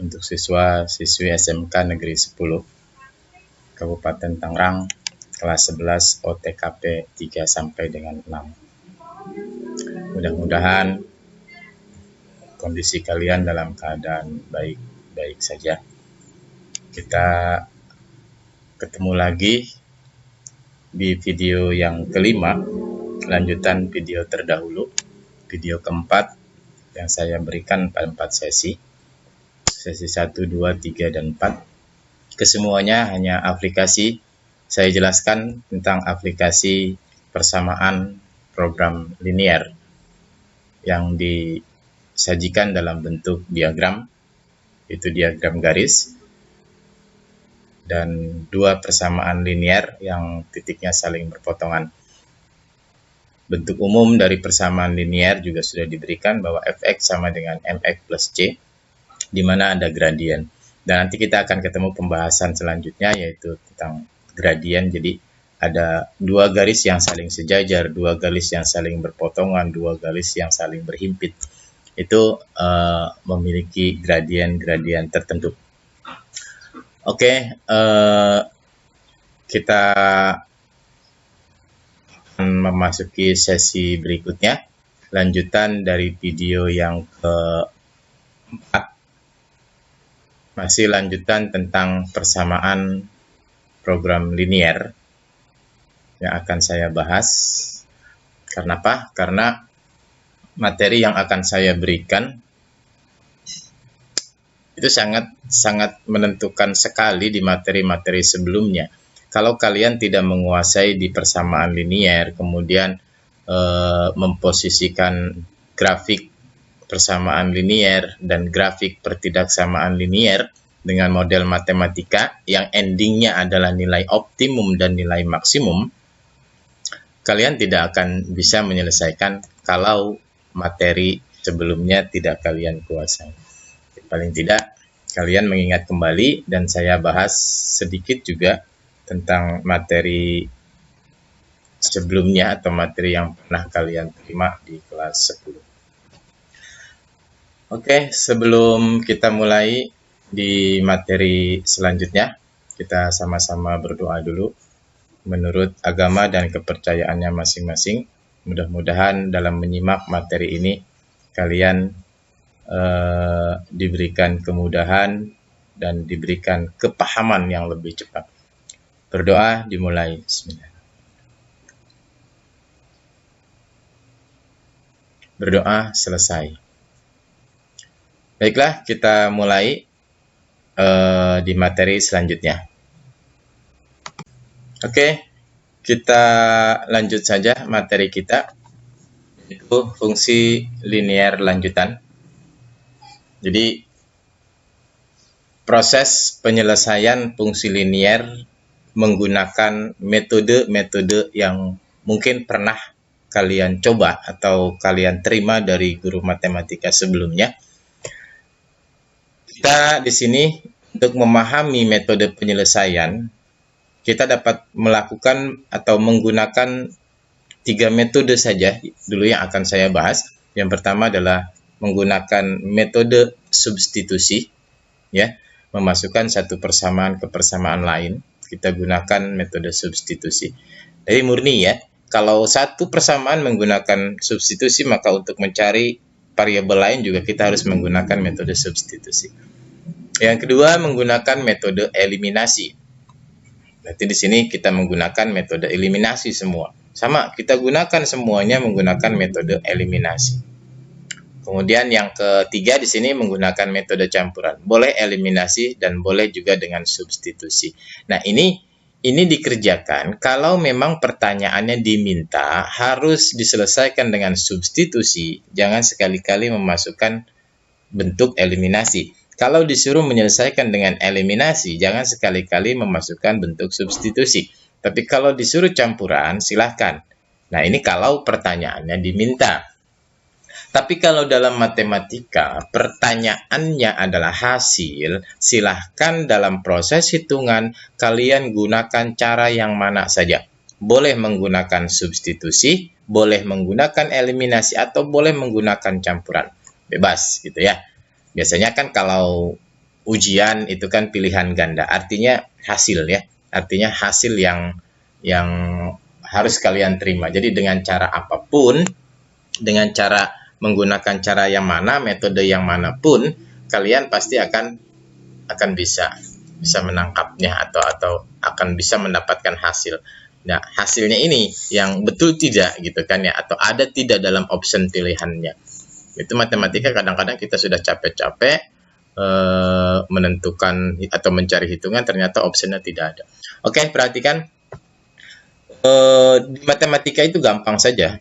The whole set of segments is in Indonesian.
untuk siswa-siswi SMK Negeri 10 Kabupaten Tangerang kelas 11 OTKP 3 sampai dengan 6. Mudah-mudahan kondisi kalian dalam keadaan baik-baik saja. Kita ketemu lagi di video yang kelima, lanjutan video terdahulu, video keempat yang saya berikan pada 4 sesi 1, 2, 3, dan 4. Kesemuanya hanya aplikasi. Saya jelaskan tentang aplikasi persamaan program linier yang disajikan dalam bentuk diagram, itu diagram garis, dan 2 persamaan linier yang titiknya saling berpotongan. Bentuk umum dari persamaan linier juga sudah diberikan bahwa fx sama dengan mx plus c, di mana ada gradien. Dan nanti kita akan ketemu pembahasan selanjutnya, yaitu tentang gradien. Jadi ada 2 garis yang saling sejajar, 2 garis yang saling berpotongan, 2 garis yang saling berhimpit. Itu memiliki gradien-gradien tertentu. Oke, kita akan memasuki sesi berikutnya, lanjutan dari video yang keempat. Masih lanjutan tentang persamaan program linier yang akan saya bahas. Karena apa? Karena materi yang akan saya berikan itu sangat menentukan sekali di materi-materi sebelumnya. Kalau kalian tidak menguasai di persamaan linier, kemudian memposisikan grafik persamaan linier dan grafik pertidaksamaan linier dengan model matematika yang endingnya adalah nilai optimum dan nilai maksimum, kalian tidak akan bisa menyelesaikan kalau materi sebelumnya tidak kalian kuasai. Paling tidak kalian mengingat kembali, dan saya bahas sedikit juga tentang materi sebelumnya atau materi yang pernah kalian terima di kelas 10. Oke, sebelum kita mulai di materi selanjutnya, kita sama-sama berdoa dulu menurut agama dan kepercayaannya masing-masing. Mudah-mudahan dalam menyimak materi ini kalian diberikan kemudahan dan diberikan kepahaman yang lebih cepat. Berdoa dimulai. Bismillah. Berdoa selesai. Baiklah, kita mulai di materi selanjutnya. Oke, kita lanjut saja materi kita, yaitu fungsi linier lanjutan. Jadi, proses penyelesaian fungsi linier menggunakan metode-metode yang mungkin pernah kalian coba atau kalian terima dari guru matematika sebelumnya. Kita di sini untuk memahami metode penyelesaian, kita dapat melakukan atau menggunakan 3 metode saja dulu yang akan saya bahas. Yang pertama adalah menggunakan metode substitusi, ya, memasukkan satu persamaan ke persamaan lain. Kita gunakan metode substitusi. Jadi murni ya, kalau satu persamaan menggunakan substitusi, maka untuk mencari variabel lain juga kita harus menggunakan metode substitusi. Yang kedua, menggunakan metode eliminasi. Berarti di sini kita menggunakan metode eliminasi semua. Sama, kita gunakan semuanya menggunakan metode eliminasi. Kemudian yang ketiga di sini menggunakan metode campuran. Boleh eliminasi dan boleh juga dengan substitusi. Nah, ini dikerjakan kalau memang pertanyaannya diminta harus diselesaikan dengan substitusi. Jangan sekali-kali memasukkan bentuk eliminasi. Kalau disuruh menyelesaikan dengan eliminasi, jangan sekali-kali memasukkan bentuk substitusi. Tapi kalau disuruh campuran, silahkan. Nah, ini kalau pertanyaannya diminta. Tapi kalau dalam matematika, pertanyaannya adalah hasil, silahkan dalam proses hitungan kalian gunakan cara yang mana saja. Boleh menggunakan substitusi, boleh menggunakan eliminasi, atau boleh menggunakan campuran. Bebas gitu ya. Biasanya kan kalau ujian itu kan pilihan ganda, artinya hasil ya, artinya hasil yang harus kalian terima. Jadi dengan cara apapun, dengan cara menggunakan cara yang mana, metode yang manapun, kalian pasti akan bisa menangkapnya atau akan bisa mendapatkan hasil. Nah, hasilnya ini yang betul tidak gitu kan ya, atau ada tidak dalam option pilihannya. Itu matematika kadang-kadang kita sudah capek-capek menentukan atau mencari hitungan, ternyata optionnya tidak ada. Oke, perhatikan di matematika itu gampang saja.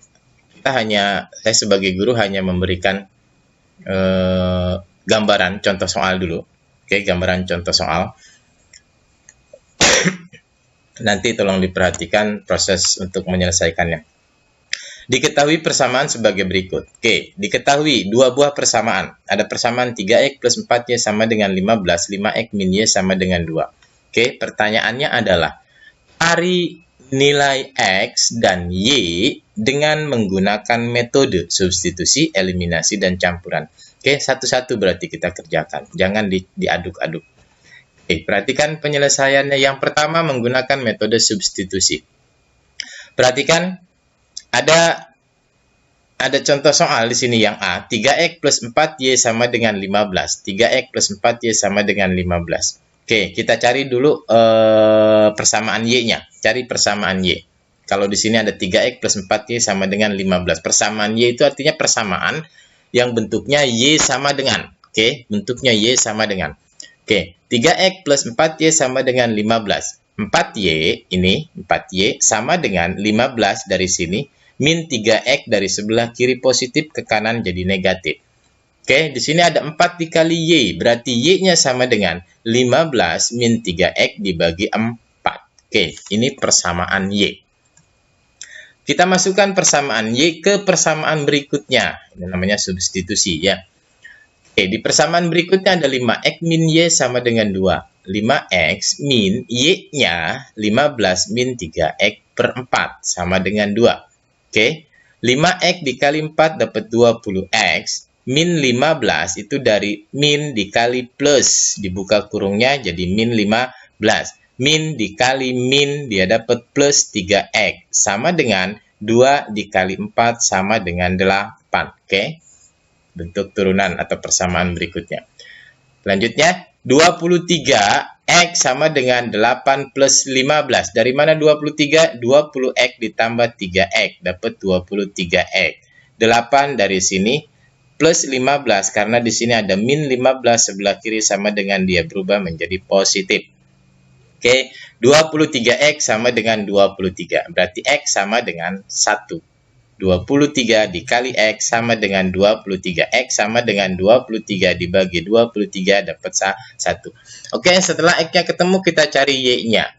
Saya sebagai guru hanya memberikan gambaran contoh soal dulu. Oke, gambaran contoh soal. Nanti tolong diperhatikan proses untuk menyelesaikannya. Diketahui persamaan sebagai berikut. Oke, diketahui dua buah persamaan. Ada persamaan 3x plus 4y sama dengan 15, 5x min y sama dengan 2. Oke, pertanyaannya adalah, cari nilai x dan y dengan menggunakan metode substitusi, eliminasi, dan campuran. Oke, satu-satu berarti kita kerjakan. Jangan diaduk-aduk. Oke, perhatikan penyelesaiannya. Yang pertama menggunakan metode substitusi. Perhatikan, ada contoh soal di sini yang A, 3x plus 4y sama dengan 15. 3x plus 4y sama dengan 15. Oke, kita cari dulu persamaan y-nya. Cari persamaan y. Kalau di sini ada 3x plus 4y sama dengan 15. Persamaan y itu artinya persamaan yang bentuknya y sama dengan. Oke, bentuknya y sama dengan. Oke, 3x plus 4y sama dengan 15. 4y ini, 4y sama dengan 15 dari sini, min 3x dari sebelah kiri positif ke kanan jadi negatif. Oke, di sini ada 4 dikali y, berarti y-nya sama dengan 15 min 3x dibagi 4. Oke, ini persamaan y. Kita masukkan persamaan y ke persamaan berikutnya. Ini namanya substitusi ya. Oke, di persamaan berikutnya ada 5x min y sama dengan 2. 5x min y-nya 15 min 3x per 4 sama dengan 2. Oke, 5x dikali 4 dapat 20x, min 15 itu dari min dikali plus, dibuka kurungnya jadi min 15. Min dikali min dia dapat plus 3x, sama dengan 2 dikali 4 sama dengan 8. Oke, bentuk turunan atau persamaan berikutnya. Selanjutnya, 23x sama dengan 8 plus 15. Dari mana 23? 20x ditambah 3x. Dapat 23x. 8 dari sini plus 15. Karena di sini ada min 15 sebelah kiri sama dengan dia berubah menjadi positif. Oke, 23x sama dengan 23. Berarti x sama dengan 1. 23 dikali x sama dengan 23. X sama dengan 23 dibagi 23 dapat 1. Oke, setelah x-nya ketemu kita cari y-nya.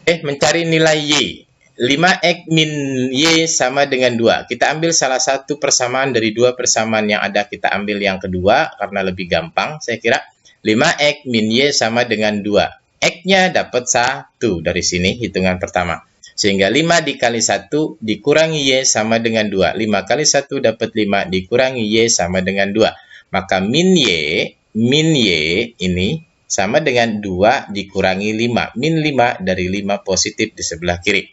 Oke, mencari nilai y. 5x min y sama dengan 2. Kita ambil salah satu persamaan dari dua persamaan yang ada. Kita ambil yang kedua karena lebih gampang. Saya kira 5x min y sama dengan 2. X-nya dapat 1 dari sini hitungan pertama. Sehingga 5 dikali 1 dikurangi y sama dengan 2. 5 kali 1 dapat 5 dikurangi y sama dengan 2. Maka min y ini sama dengan 2 dikurangi 5. Min 5 dari 5 positif di sebelah kiri.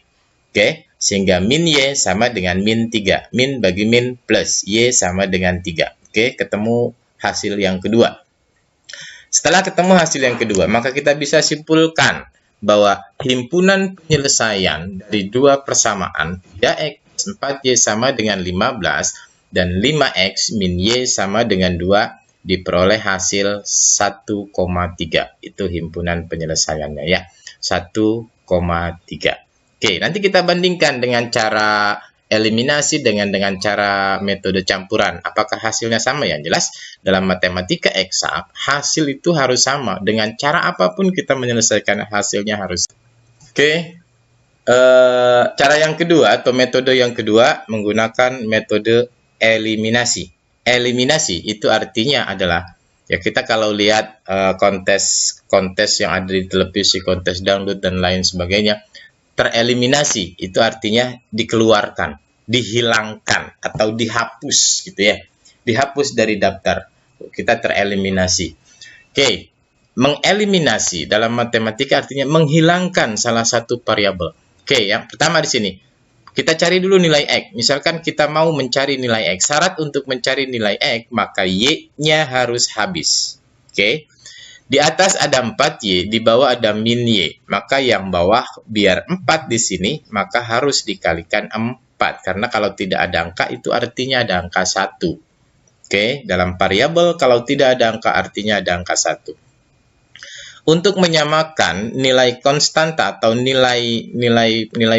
Oke, sehingga min y sama dengan min 3. Min bagi min plus y sama dengan 3. Oke, ketemu hasil yang kedua. Setelah ketemu hasil yang kedua, maka kita bisa simpulkan bahwa himpunan penyelesaian dari dua persamaan 3x plus 4y sama dengan 15 dan 5x min y sama dengan 2 diperoleh hasil 1,3. Itu himpunan penyelesaiannya ya, 1,3. Oke, nanti kita bandingkan dengan cara eliminasi dengan cara metode campuran. Apakah hasilnya sama? Yang jelas dalam matematika eksak hasil itu harus sama. Dengan cara apapun kita menyelesaikan hasilnya harus. Oke, cara yang kedua atau metode yang kedua menggunakan metode eliminasi. Eliminasi itu artinya adalah ya kita kalau lihat kontes yang ada di televisi, kontes dangdut dan lain sebagainya, tereliminasi itu artinya dikeluarkan, dihilangkan atau dihapus gitu ya. Dihapus dari daftar. Kita tereliminasi. Oke, mengeliminasi dalam matematika artinya menghilangkan salah satu variabel. Oke, yang pertama di sini kita cari dulu nilai X. Misalkan kita mau mencari nilai X. Syarat untuk mencari nilai X, maka Y-nya harus habis. Oke. Di atas ada 4Y, di bawah ada min Y. Maka yang bawah biar 4 di sini, maka harus dikalikan 4. Karena kalau tidak ada angka, itu artinya ada angka 1. Oke, dalam variabel kalau tidak ada angka artinya ada angka 1. Untuk menyamakan nilai konstanta atau nilai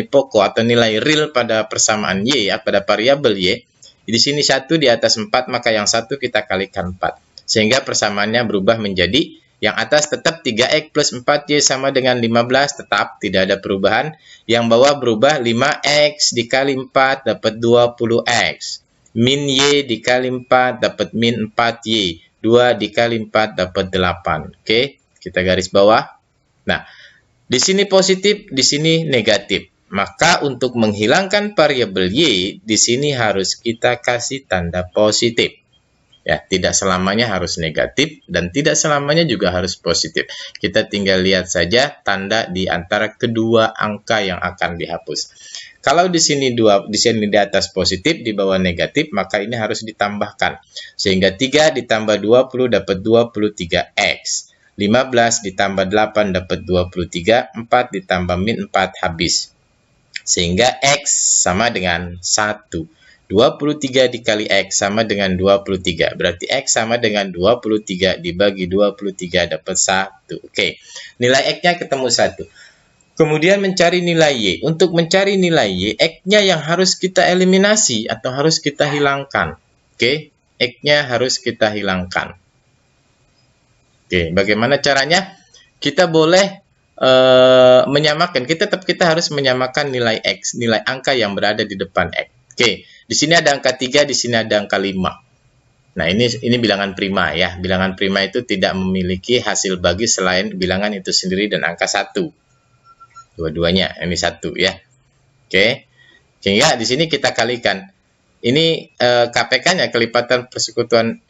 pokok atau nilai real pada persamaan Y, pada variabel Y, di sini 1 di atas 4, maka yang 1 kita kalikan 4. Sehingga persamaannya berubah menjadi yang atas tetap 3X plus 4Y sama dengan 15, tetap tidak ada perubahan. Yang bawah berubah 5X dikali 4 dapat 20X. Min Y dikali 4 dapat min 4Y. 2 dikali 4 dapat 8. Oke, kita garis bawah. Nah, di sini positif, di sini negatif. Maka untuk menghilangkan variabel Y, di sini harus kita kasih tanda positif. Ya, tidak selamanya harus negatif dan tidak selamanya juga harus positif. Kita tinggal lihat saja tanda di antara kedua angka yang akan dihapus. Kalau di sini di atas positif, di bawah negatif, maka ini harus ditambahkan. Sehingga 3 ditambah 20 dapat 23X. 15 ditambah 8 dapat 23, 4 ditambah min 4 habis. Sehingga X sama dengan 1. 23 dikali X sama dengan 23. Berarti X sama dengan 23 dibagi 23 dapat 1. Oke, nilai X-nya ketemu 1. Kemudian mencari nilai Y. Untuk mencari nilai Y, X-nya yang harus kita eliminasi atau harus kita hilangkan. Oke, X-nya harus kita hilangkan. Oke, bagaimana caranya? Kita boleh menyamakan. Kita harus menyamakan nilai X, nilai angka yang berada di depan X. Oke, di sini ada angka 3, di sini ada angka 5. Nah, ini bilangan prima ya. Bilangan prima itu tidak memiliki hasil bagi selain bilangan itu sendiri dan angka 1. Dua-duanya, ini 1 ya. Oke. Sehingga di sini kita kalikan. Ini KPK-nya, kelipatan persekutuan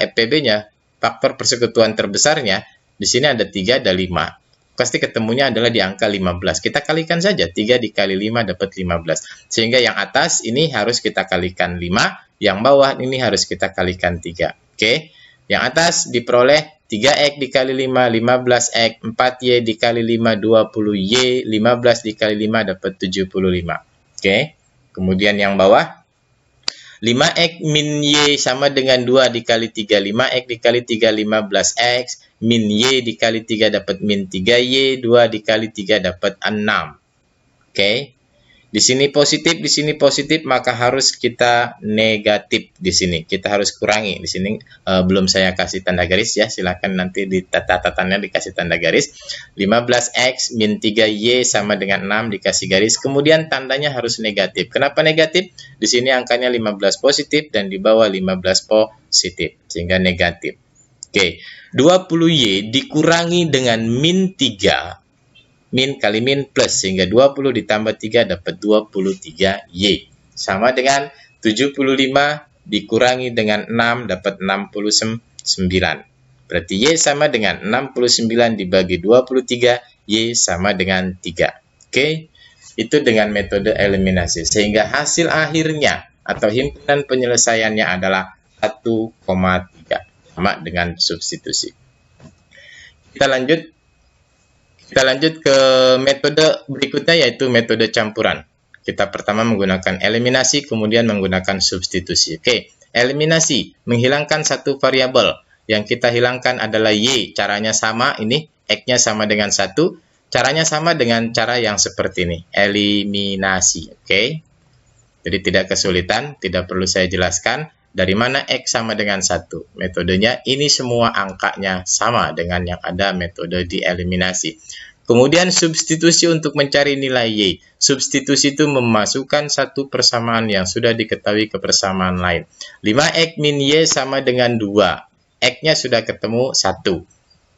FPB-nya, faktor persekutuan terbesarnya, di sini ada 3, ada 5. Pasti ketemunya adalah di angka 15. Kita kalikan saja, 3 dikali 5 dapat 15. Sehingga yang atas ini harus kita kalikan 5, yang bawah ini harus kita kalikan 3. Oke, yang atas diperoleh 3X dikali 5, 15X, 4Y dikali 5, 20Y, 15 dikali 5 dapat 75. Oke, kemudian yang bawah, 5X min Y sama dengan 2 dikali 3. 5X dikali 3, 15X. Min Y dikali 3 dapat min 3Y. 2 dikali 3 dapat 6. Oke. Di sini positif, maka harus kita negatif di sini. Kita harus kurangi. Di sini belum saya kasih tanda garis ya. Silakan nanti di catatannya dikasih tanda garis. 15X min 3Y sama dengan 6 dikasih garis. Kemudian tandanya harus negatif. Kenapa negatif? Di sini angkanya 15 positif dan di bawah 15 positif. Sehingga negatif. Oke. 20Y dikurangi dengan min 3. Min kali min plus, sehingga 20 ditambah 3 dapat 23Y. Sama dengan 75 dikurangi dengan 6 dapat 69. Berarti Y sama dengan 69 dibagi 23, Y sama dengan 3. Oke, itu dengan metode eliminasi. Sehingga hasil akhirnya atau himpunan penyelesaiannya adalah 1,3. Sama dengan substitusi. Kita lanjut ke metode berikutnya, yaitu metode campuran. Kita pertama menggunakan eliminasi, kemudian menggunakan substitusi. Oke, eliminasi, menghilangkan satu variabel. Yang kita hilangkan adalah Y. Caranya sama, ini X-nya sama dengan 1. Caranya sama dengan cara yang seperti ini, eliminasi. Oke, jadi tidak kesulitan, tidak perlu saya jelaskan. Dari mana X sama dengan 1? Metodenya ini semua angkanya sama dengan yang ada metode dieliminasi. Kemudian substitusi untuk mencari nilai Y. Substitusi itu memasukkan satu persamaan yang sudah diketahui ke persamaan lain. 5X min Y sama dengan 2. X-nya sudah ketemu 1.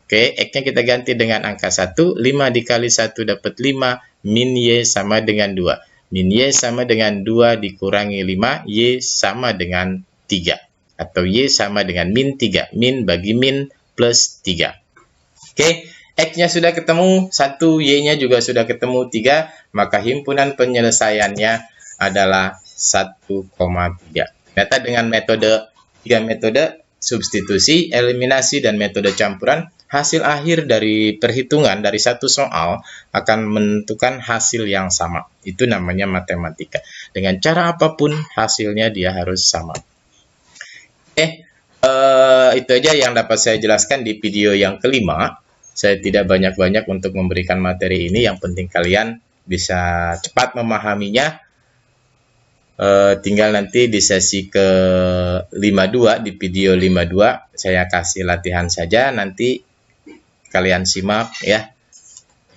Oke, X-nya kita ganti dengan angka 1. 5 dikali 1 dapat 5. Min Y sama dengan 2. Min Y sama dengan 2 dikurangi 5. Y sama dengan 3. Atau Y sama dengan min 3. Min bagi min plus 3. Oke, X-nya sudah ketemu, 1, Y-nya juga sudah ketemu, 3, maka himpunan penyelesaiannya adalah 1,3. Ternyata dengan tiga metode substitusi, eliminasi, dan metode campuran, hasil akhir dari perhitungan dari satu soal akan menentukan hasil yang sama. Itu namanya matematika. Dengan cara apapun, hasilnya dia harus sama. Itu aja yang dapat saya jelaskan di video yang kelima. Saya tidak banyak-banyak untuk memberikan materi ini. Yang penting kalian bisa cepat memahaminya. Tinggal nanti di sesi ke 52, di video 52 saya kasih latihan saja, nanti kalian simak ya.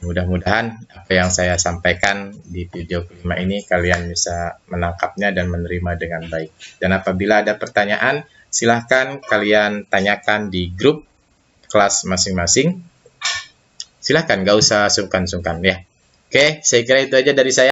Mudah-mudahan apa yang saya sampaikan di video kelima ini kalian bisa menangkapnya dan menerima dengan baik. Dan apabila ada pertanyaan, silahkan kalian tanyakan di grup kelas masing-masing. Silahkan, gak usah sungkan-sungkan ya. Oke, saya kira itu aja dari saya.